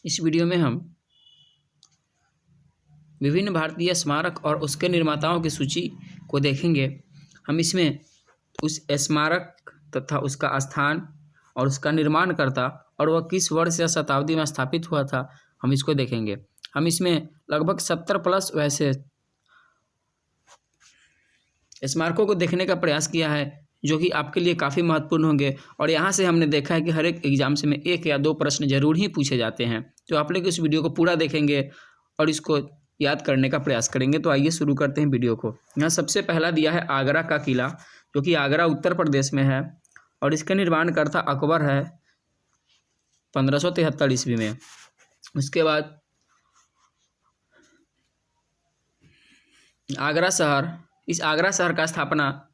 इस वीडियो में हम विभिन्न भारतीय स्मारक और उसके निर्माताओं की सूची को देखेंगे। हम इसमें उस स्मारक तथा उसका स्थान और उसका निर्माणकर्ता और वह किस वर्ष या शताब्दी में स्थापित हुआ था, हम इसको देखेंगे। हम इसमें लगभग 70+ वैसे स्मारकों को देखने का प्रयास किया है जो कि आपके लिए काफ़ी महत्वपूर्ण होंगे। और यहाँ से हमने देखा है कि हर एक एग्जाम से में 1 या 2 प्रश्न जरूर ही पूछे जाते हैं। तो आप लोग इस वीडियो को पूरा देखेंगे और इसको याद करने का प्रयास करेंगे। तो आइए शुरू करते हैं वीडियो को। यहाँ सबसे पहला दिया है आगरा का किला, जो कि आगरा उत्तर प्रदेश में है और इसका निर्माणकर्ता अकबर है 1573 ईस्वी में। उसके बाद आगरा शहर, इस आगरा शहर का स्थापना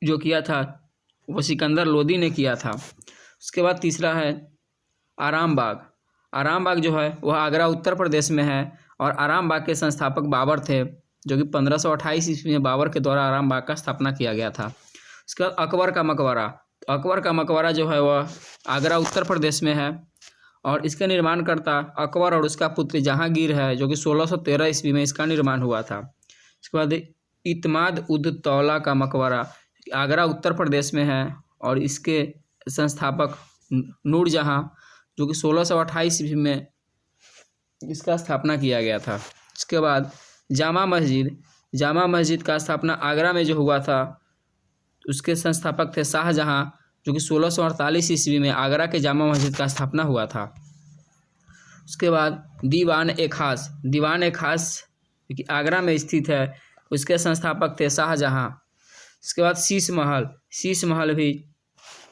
जो किया था वो सिकंदर लोदी ने किया था। उसके बाद तीसरा है आराम बाग। आराम बाग जो है वह आगरा उत्तर प्रदेश में है और आराम बाग के संस्थापक बाबर थे, जो कि 1528 ईस्वी में बाबर के द्वारा आराम बाग का स्थापना किया गया था। उसके बाद अकबर का मकबरा। तो अकबर का मकबरा जो है वह आगरा उत्तर प्रदेश में है और इसका निर्माणकर्ता अकबर और उसका पुत्र जहांगीर है, जो कि 1613 ईस्वी में इसका निर्माण हुआ था। इसके बाद इत्माद उद तौला का मकबरा आगरा उत्तर प्रदेश में है और इसके संस्थापक नूरजहां, जो कि 1628 ईस्वी में इसका स्थापना किया गया था। इसके बाद जामा मस्जिद। जामा मस्जिद का स्थापना आगरा में जो हुआ था उसके संस्थापक थे शाहजहां, जो कि 1648 ईस्वी में आगरा के जामा मस्जिद का स्थापना हुआ था। उसके बाद दीवान ए खास। दीवान ए खास कि आगरा में स्थित है, उसके संस्थापक थे शाहजहां। इसके बाद शीश महल। शीश महल भी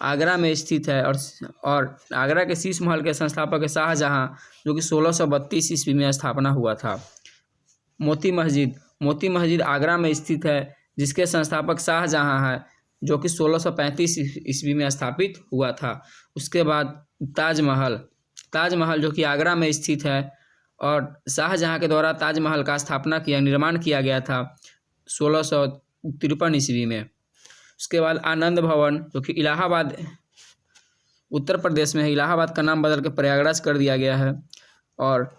आगरा में स्थित है और आगरा के शीश महल के संस्थापक है शाहजहां, जो कि 1632 ईस्वी में स्थापना हुआ था। मोती मस्जिद। मोती मस्जिद आगरा में स्थित है जिसके संस्थापक शाहजहां है, जो कि 1635 ईस्वी में स्थापित हुआ था। उसके बाद ताजमहल। ताजमहल जो कि आगरा में स्थित है और शाहजहां के द्वारा ताजमहल का निर्माण किया गया था 1653 ईस्वी में। उसके बाद आनंद भवन, जो कि इलाहाबाद उत्तर प्रदेश में है। इलाहाबाद का नाम बदल के प्रयागराज कर दिया गया है और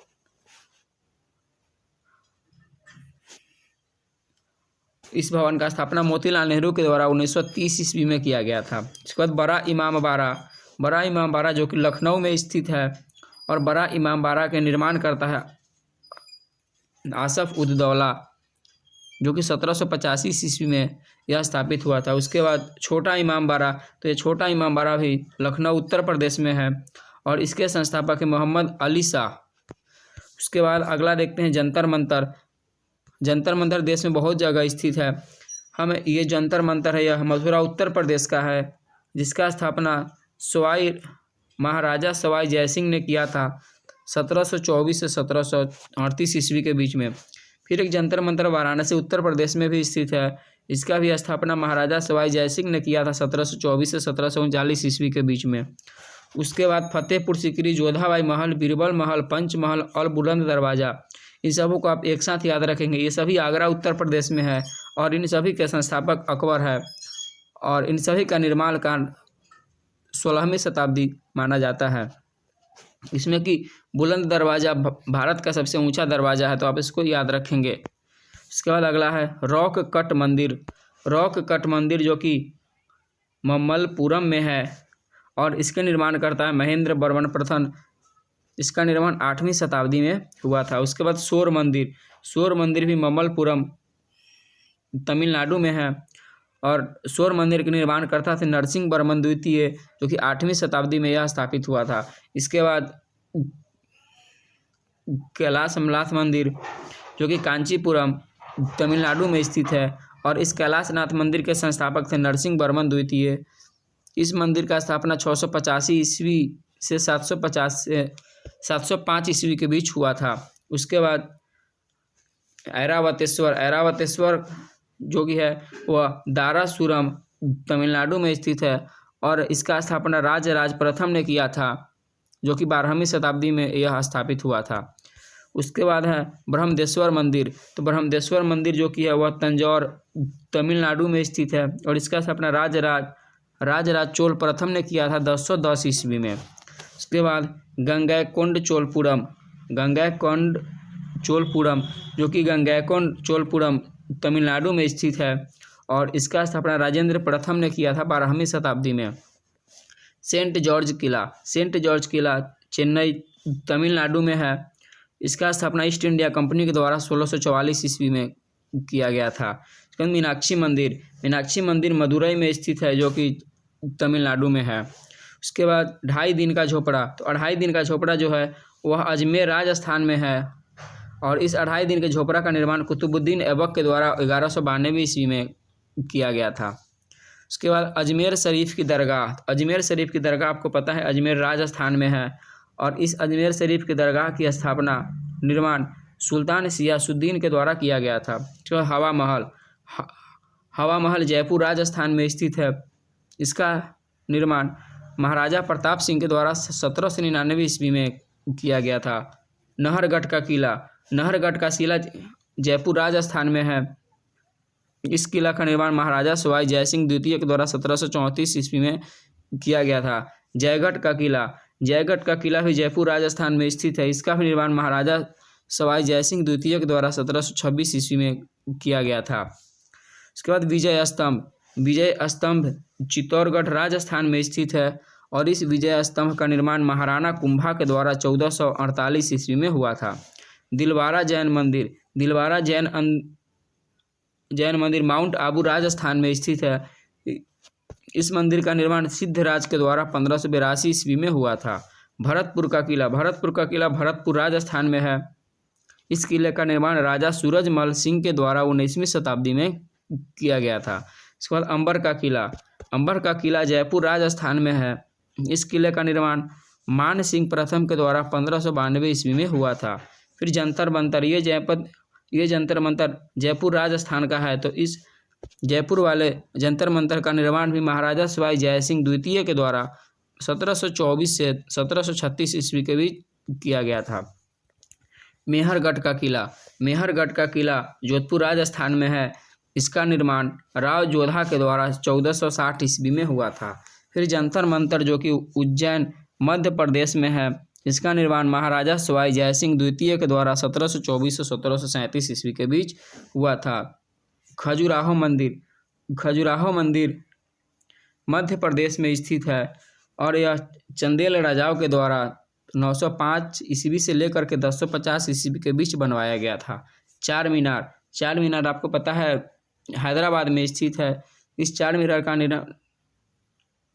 इस भवन का स्थापना मोतीलाल नेहरू के द्वारा 1930 ईस्वी में किया गया था। इसके बाद बड़ा इमाम बाड़ा। बड़ा इमाम बाड़ा जो कि लखनऊ में स्थित है और बड़ा इमाम बाड़ा के निर्माण करता है आसफ उद दौला, जो कि 1785 ईस्वी में यह स्थापित हुआ था। उसके बाद छोटा इमाम बाड़ा। तो ये छोटा इमाम बाड़ा भी लखनऊ उत्तर प्रदेश में है और इसके संस्थापक है मोहम्मद अली शाह। उसके बाद अगला देखते हैं जंतर मंतर। जंतर मंतर देश में बहुत जगह स्थित है। हम ये जंतर मंतर है, यह मथुरा उत्तर प्रदेश का है, जिसका स्थापना महाराजा सवाई जयसिंह ने किया था 1724 से 1738 ईस्वी के बीच में। फिर एक जंतर मंतर वाराणसी उत्तर प्रदेश में भी स्थित है, इसका भी स्थापना महाराजा सवाई जयसिंह ने किया था 1724 से 1739 ईस्वी के बीच में। उसके बाद फतेहपुर सीकरी, जोधाबाई महल, बीरबल महल, पंच महल और बुलंद दरवाज़ा, इन सबों को आप एक साथ याद रखेंगे। ये सभी आगरा उत्तर प्रदेश में है और इन सभी के संस्थापक अकबर है और इन सभी का निर्माण का 16वीं शताब्दी माना जाता है। इसमें कि बुलंद दरवाज़ा भारत का सबसे ऊंचा दरवाज़ा है, तो आप इसको याद रखेंगे। इसके बाद अगला है रॉक कट मंदिर। रॉक कट मंदिर जो कि ममल्लपुरम में है और इसके निर्माण करता है महेंद्र वर्मन प्रथम। इसका निर्माण 8वीं शताब्दी में हुआ था। उसके बाद शोर मंदिर। शोर मंदिर भी ममल्लपुरम तमिलनाडु में है और शोर मंदिर के निर्माण करता थे नरसिंह वर्मन द्वितीय, जो कि 8वीं शताब्दी में यह स्थापित हुआ था। इसके बाद कैलाश अमरनाथ मंदिर, जो कि कांचीपुरम तमिलनाडु में स्थित है और इस कैलाशनाथ मंदिर के संस्थापक थे नरसिंह वर्मन द्वितीय। इस मंदिर का स्थापना 685 ईस्वी से 705 ईस्वी के बीच हुआ था। उसके बाद ऐरावतेश्वर। ऐरावतेश्वर जो कि है वह दारासुरम तमिलनाडु में स्थित है और इसका स्थापना राजराज प्रथम ने किया था, जो कि 12वीं शताब्दी में यह स्थापित हुआ था। उसके बाद है ब्रह्मदेश्वर मंदिर। तो ब्रह्मदेश्वर मंदिर जो कि है वह तंजौर तमिलनाडु में स्थित है और इसका स्थापना राजराज चोल प्रथम ने किया था 1010 ईस्वी में। उसके बाद गंगैकोंड चोलपुरम जो कि गंगैकोंड चोलपुरम तमिलनाडु में स्थित है और इसका स्थापना राजेंद्र प्रथम ने किया था 12वीं शताब्दी में। सेंट जॉर्ज किला चेन्नई तमिलनाडु में है। इसका स्थापना ईस्ट इंडिया कंपनी के द्वारा 1644 ईस्वी में किया गया था। मीनाक्षी मंदिर मदुरई में स्थित है जो कि तमिलनाडु में है। उसके बाद 2.5 दिन का झोपड़ा, तो 2.5 दिन का झोपड़ा जो है वह अजमेर राजस्थान में है और इस 2.5 दिन के झोपड़ा का निर्माण कुतुबुद्दीन ऐबक के द्वारा 1192 ईस्वी में किया गया था। उसके बाद अजमेर शरीफ की दरगाह आपको पता है अजमेर राजस्थान में है और इस अजमेर शरीफ की दरगाह की स्थापना निर्माण सुल्तान सियासुद्दीन के द्वारा किया गया था। तो हवा महल जयपुर राजस्थान में स्थित है। इसका निर्माण महाराजा प्रताप सिंह के द्वारा 1799 ईस्वी में किया गया था। नहरगढ़ का किला जयपुर राजस्थान में है। इस किला का निर्माण महाराजा सवाई जयसिंह द्वितीय के द्वारा 1734 ईस्वी में किया गया था। जयगढ़ का किला भी जयपुर राजस्थान में स्थित है। इसका भी निर्माण महाराजा सवाई जयसिंह द्वितीय के द्वारा 1726 ईस्वी में किया गया था। उसके बाद विजय स्तंभ चित्तौड़गढ़ राजस्थान में स्थित है और इस विजय स्तंभ का निर्माण महाराणा कुंभा के द्वारा 1448 ईस्वी में हुआ था। दिलवारा जैन मंदिर माउंट आबू राजस्थान में स्थित है। इस मंदिर का निर्माण सिद्धराज के द्वारा 1582 ईस्वी में हुआ था। भरतपुर का किला भरतपुर राजस्थान में है। इस किले का निर्माण राजा सूरजमल सिंह के द्वारा 19वीं शताब्दी में किया गया था। इसके बाद अंबर का किला जयपुर राजस्थान में है। इस किले का निर्माण मान सिंह प्रथम के द्वारा 1592 ईस्वी में हुआ था। फिर जंतर मंतर, ये जंतर मंतर जयपुर राजस्थान का है। तो इस जयपुर वाले जंतर मंतर का निर्माण भी महाराजा सवाई जयसिंह द्वितीय के द्वारा 1724 से 1736 ईस्वी के बीच किया गया था। मेहरगढ़ का किला जोधपुर राजस्थान में है। इसका निर्माण राव जोधा के द्वारा 1460 ईस्वी में हुआ था। फिर जंतर मंतर जो कि उज्जैन मध्य प्रदेश में है। इसका निर्माण महाराजा सवाई जयसिंह द्वितीय के द्वारा 1724 से 1737 ईस्वी के बीच हुआ था। खजुराहो मंदिर मध्य प्रदेश में स्थित है और यह चंदेल राजाओं के द्वारा 905 ईस्वी से लेकर के 1050 ईस्वी के बीच बनवाया गया था। चार मीनार आपको पता है हैदराबाद में स्थित है। इस चार मीनार का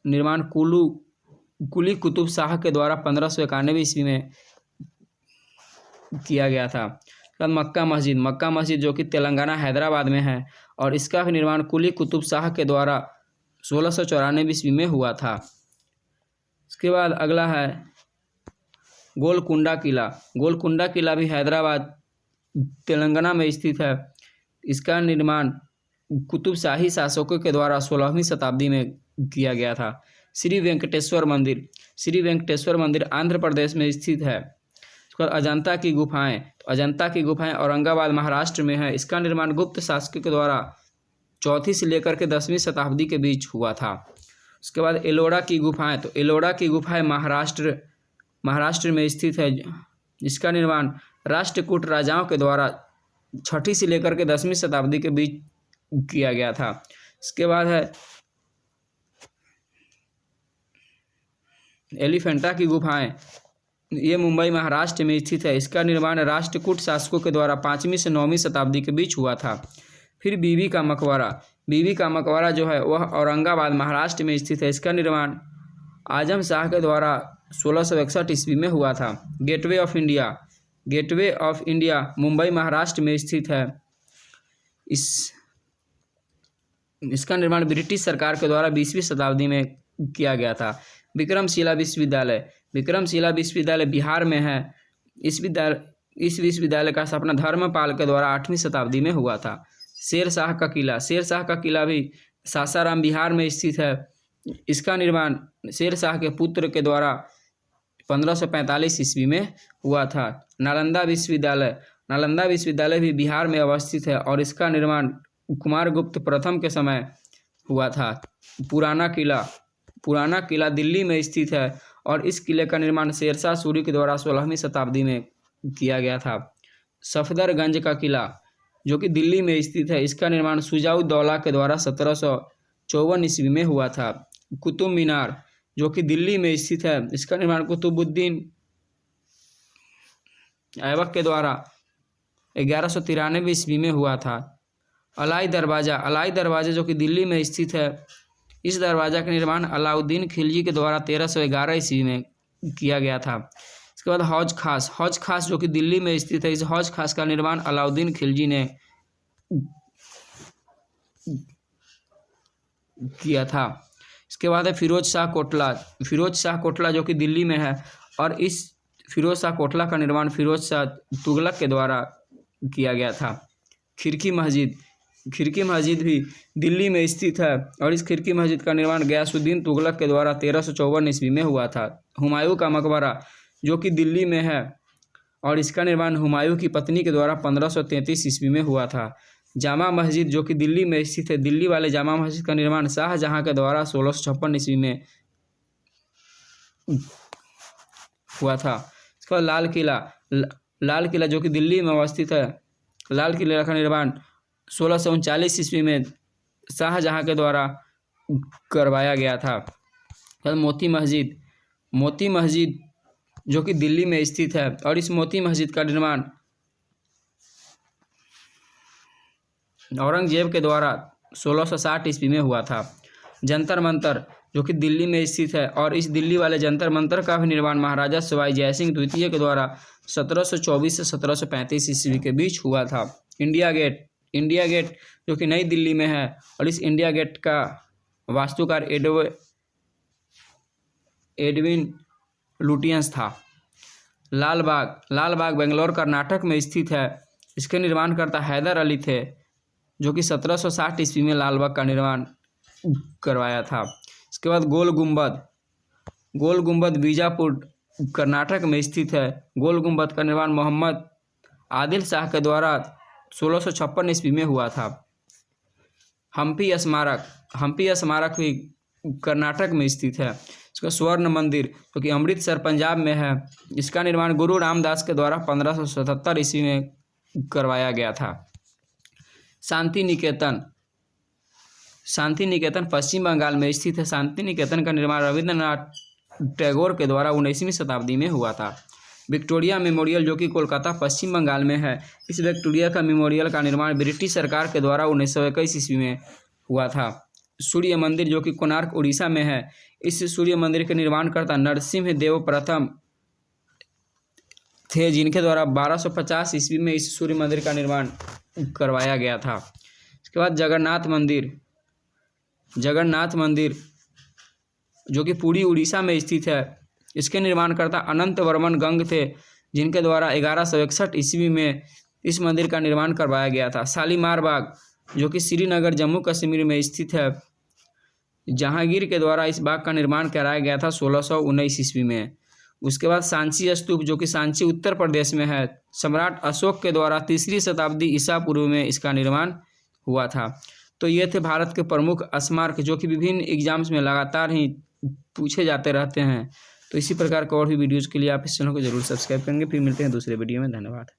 निर्माण कुली कुतुब शाह के द्वारा 1591 ईस्वी में किया गया था। मक्का मस्जिद जो कि तेलंगाना हैदराबाद में है और इसका भी निर्माण कुली कुतुब शाह के द्वारा 1694 ईस्वी में हुआ था। इसके बाद अगला है गोलकुंडा किला भी हैदराबाद तेलंगाना में स्थित है। इसका निर्माण कुतुब शाही शासकों के द्वारा 16वीं शताब्दी में किया गया था। श्री वेंकटेश्वर मंदिर आंध्र प्रदेश में स्थित है। उसके बाद अजंता की गुफाएं औरंगाबाद महाराष्ट्र में है। इसका निर्माण गुप्त शासकों के द्वारा 4वीं से लेकर के 10वीं शताब्दी के बीच हुआ था। उसके बाद एलोरा की गुफाएं महाराष्ट्र में स्थित है। इसका निर्माण राष्ट्रकूट राजाओं के द्वारा 6वीं से लेकर के 10वीं शताब्दी के बीच किया गया था। इसके बाद है एलिफेंटा की गुफाएं, ये मुंबई महाराष्ट्र में स्थित है। इसका निर्माण राष्ट्रकूट शासकों के द्वारा 5वीं से 9वीं शताब्दी के बीच हुआ था। फिर बीबी का मकबरा जो है वह औरंगाबाद महाराष्ट्र में स्थित है। इसका निर्माण आजम शाह के द्वारा 1661 ईस्वी में हुआ था। Gateway of India Mumbai Maharashtra में स्थित है। इसका निर्माण ब्रिटिश सरकार के द्वारा 20वीं शताब्दी में किया गया था। विक्रमशिला विश्वविद्यालय बिहार में है। इस विश्वविद्यालय का स्थापना धर्मपाल के द्वारा 8वीं शताब्दी में हुआ था। शेर शाह का किला भी सासाराम बिहार में स्थित है। इसका निर्माण शेर शाह के पुत्र के द्वारा 1545 ईस्वी में हुआ था। नालंदा विश्वविद्यालय भी बिहार में अवस्थित है और इसका निर्माण कुमारगुप्त प्रथम के समय हुआ था। पुराना किला दिल्ली में स्थित है और इस किले का निर्माण शेरशाह सूरी के द्वारा 16वीं शताब्दी में किया गया था। सफदरगंज का किला जो कि दिल्ली में स्थित है, इसका निर्माण शुजाउद्दौला के द्वारा 1754 ईस्वी में हुआ था। कुतुब मीनार जो कि दिल्ली में स्थित है, इसका निर्माण कुतुबुद्दीन ऐबक के द्वारा 1193 ईस्वी में हुआ था। अलाई दरवाज़ा जो कि दिल्ली में स्थित है, इस दरवाज़ा का निर्माण अलाउद्दीन खिलजी के द्वारा 1311 ईस्वी में किया गया था। इसके बाद हौज खास जो कि दिल्ली में स्थित है, इस हौज खास का निर्माण अलाउद्दीन खिलजी ने किया था। इसके बाद है फिरोज शाह कोटला जो कि दिल्ली में है, और इस फिरोज शाह कोटला का निर्माण फिरोज शाह तुगलक के द्वारा किया गया था। खिड़की मस्जिद भी दिल्ली में स्थित है, और इस खिड़की मस्जिद का निर्माण गयासुद्दीन तुगलक के द्वारा 1354 ईस्वी में हुआ था। हुमायूं का मकबरा जो कि दिल्ली में है, और इसका निर्माण हुमायूं की पत्नी के द्वारा 1533 ईस्वी में हुआ था। जामा मस्जिद जो कि दिल्ली में स्थित है, दिल्ली वाले जामा मस्जिद का निर्माण शाहजहां के द्वारा 1656 ईस्वी में हुआ था। इसका लाल किला जो कि दिल्ली में अवस्थित है, लाल किले का निर्माण 1639 ईस्वी में शाहजहां के द्वारा करवाया गया था। मोती मस्जिद जो कि दिल्ली में स्थित है, और इस मोती मस्जिद का निर्माण औरंगजेब के द्वारा 1660 ईस्वी में हुआ था। जंतर मंतर जो कि दिल्ली में स्थित है, और इस दिल्ली वाले जंतर मंतर का भी निर्माण महाराजा सवाई जयसिंह द्वितीय के द्वारा 1724 से 1735 ईस्वी के बीच हुआ था। इंडिया गेट जो कि नई दिल्ली में है, और इस इंडिया गेट का वास्तुकार एडविन लुटियंस था। लाल बाग बेंगलोर कर्नाटक में स्थित है, इसके निर्माणकर्ता हैदर अली थे, जो कि 1760 ईस्वी में लाल बाग का निर्माण करवाया था। इसके बाद गोल गुंबद बीजापुर कर्नाटक में स्थित है। गोल गुंबद का निर्माण मोहम्मद आदिल शाह के द्वारा 1656 ईस्वी में हुआ था। हम्पी स्मारक भी कर्नाटक में स्थित है। इसका स्वर्ण मंदिर जो कि अमृतसर पंजाब में है, इसका निर्माण गुरु रामदास के द्वारा 1577 ईस्वी में करवाया गया था। शांति निकेतन पश्चिम बंगाल में स्थित है। शांति निकेतन का निर्माण रविंद्रनाथ टैगोर के द्वारा 19वीं शताब्दी में हुआ था। विक्टोरिया मेमोरियल जो कि कोलकाता पश्चिम बंगाल में है, इस विक्टोरिया का मेमोरियल का निर्माण ब्रिटिश सरकार के द्वारा 1921 ईस्वी में हुआ था। सूर्य मंदिर जो कि कोणार्क उड़ीसा में है, इस सूर्य मंदिर के निर्माणकर्ता नरसिंह देव प्रथम थे, जिनके द्वारा 1250 ईस्वी में इस सूर्य मंदिर का निर्माण करवाया गया था। इसके बाद जगन्नाथ मंदिर जो कि पुरी उड़ीसा में स्थित है, इसके निर्माणकर्ता अनंत वर्मन गंग थे, जिनके द्वारा 1161 ईस्वी में इस मंदिर का निर्माण करवाया गया था। शालीमार बाग जो कि श्रीनगर जम्मू कश्मीर में स्थित है, जहांगीर के द्वारा इस बाग का निर्माण कराया गया था 1619 ईस्वी में। उसके बाद सांची स्तूप जो कि सांची उत्तर प्रदेश में है, सम्राट अशोक के द्वारा 3री शताब्दी ईसा पूर्व में इसका निर्माण हुआ था। तो ये थे भारत के प्रमुख स्मारक जो कि विभिन्न एग्जाम्स में लगातार ही पूछे जाते रहते हैं। तो इसी प्रकार के और भी वीडियोज़ के लिए आप इस चैनल को जरूर सब्सक्राइब करेंगे। फिर मिलते हैं दूसरे वीडियो में। धन्यवाद।